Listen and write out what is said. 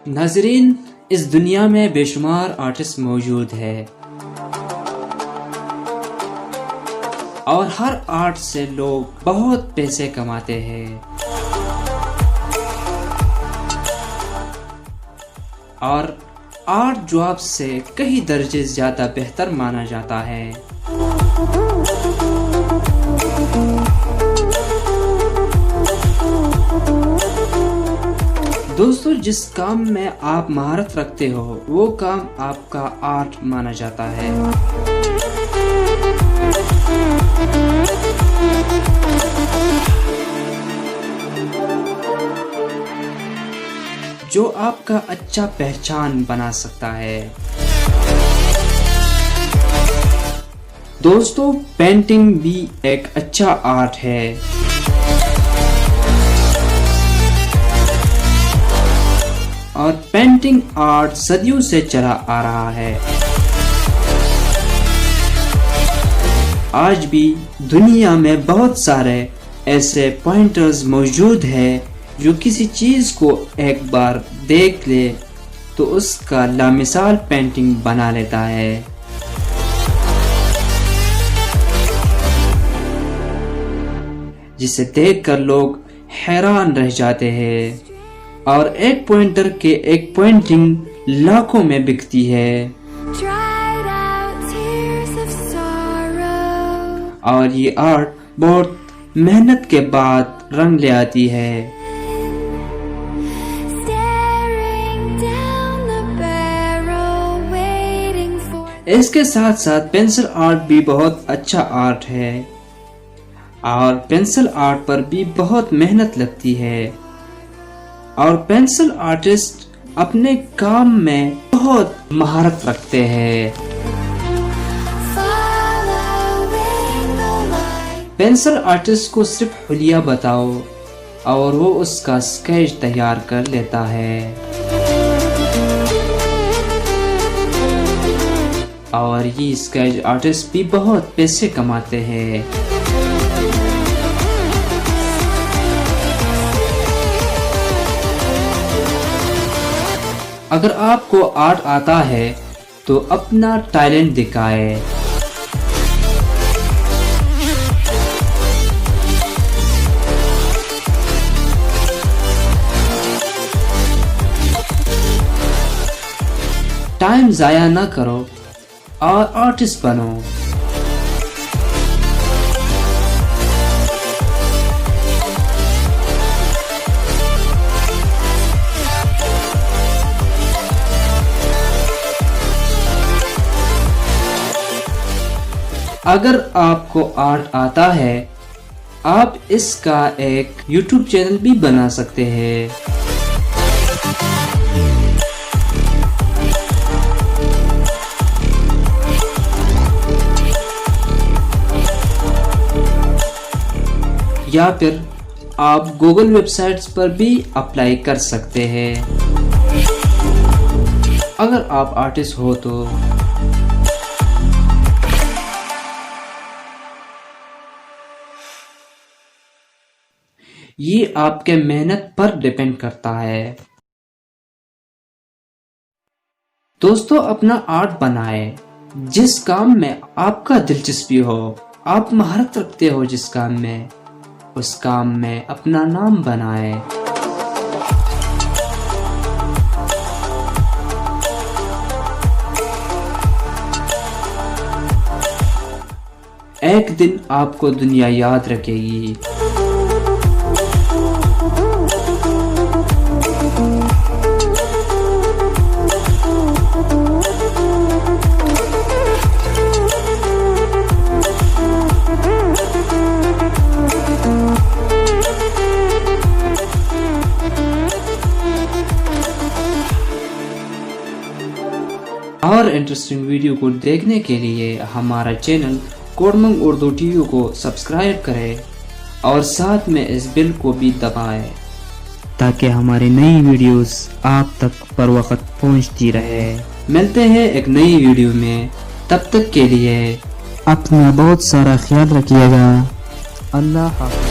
ناظرین، اس دنیا میں بے شمار آرٹسٹ موجود ہے اور ہر آرٹ سے لوگ بہت پیسے کماتے ہیں اور آرٹ جاب سے کئی درجے زیادہ بہتر مانا جاتا ہے۔ دوستو، جس کام میں آپ مہارت رکھتے ہو وہ کام آپ کا آرٹ مانا جاتا ہے۔ جو آپ کا اچھا پہچان بنا سکتا ہے۔ دوستو، پینٹنگ بھی ایک اچھا آرٹ ہے۔ اور پینٹنگ آرٹ صدیوں سے چلا آ رہا ہے۔ آج بھی دنیا میں بہت سارے ایسے پوائنٹرز موجود ہیں جو کسی چیز کو ایک بار دیکھ لے تو اس کا لامثال پینٹنگ بنا لیتا ہے۔ جسے دیکھ کر لوگ حیران رہ جاتے ہیں اور ایک پوائنٹر کے ایک پوائنٹنگ لاکھوں میں بکتی ہے۔ اور یہ آرٹ بہت محنت کے بعد رنگ لے آتی ہے۔ اس کے ساتھ ساتھ پینسل آرٹ بھی بہت اچھا آرٹ ہے اور پینسل آرٹ پر بھی بہت محنت لگتی ہے اور پینسل آرٹسٹ اپنے کام میں بہت مہارت رکھتے ہیں۔ پینسل آرٹسٹ کو صرف حلیہ بتاؤ اور وہ اس کا اسکیچ تیار کر لیتا ہے اور یہ اسکیچ آرٹسٹ بھی بہت پیسے کماتے ہیں۔ اگر آپ کو آرٹ آتا ہے تو اپنا ٹیلنٹ دکھائے۔ ٹائم ضائع نہ کرو اور آرٹسٹ بنو۔ اگر آپ کو آرٹ آتا ہے، آپ اس کا ایک یوٹیوب چینل بھی بنا سکتے ہیں۔ یا پھر آپ گوگل ویب سائٹس پر بھی اپلائی کر سکتے ہیں اگر آپ آرٹسٹ ہو تو۔ یہ آپ کے محنت پر ڈیپینڈ کرتا ہے۔ دوستو، اپنا آرٹ بنائے جس کام میں آپ کا دلچسپی ہو، آپ مہارت رکھتے ہو جس کام میں، اس کام میں اپنا نام بنائے۔ ایک دن آپ کو دنیا یاد رکھے گی۔ اور انٹرسٹنگ ویڈیو کو دیکھنے کے لیے ہمارا چینل کوڈمنگ اردو ٹی وی کو سبسکرائب کریں اور ساتھ میں اس بیل کو بھی دبائیں تاکہ ہماری نئی ویڈیوز آپ تک پر وقت پہنچتی رہے۔ ملتے ہیں ایک نئی ویڈیو میں، تب تک کے لیے اپنا بہت سارا خیال رکھیے گا۔ اللہ حافظ۔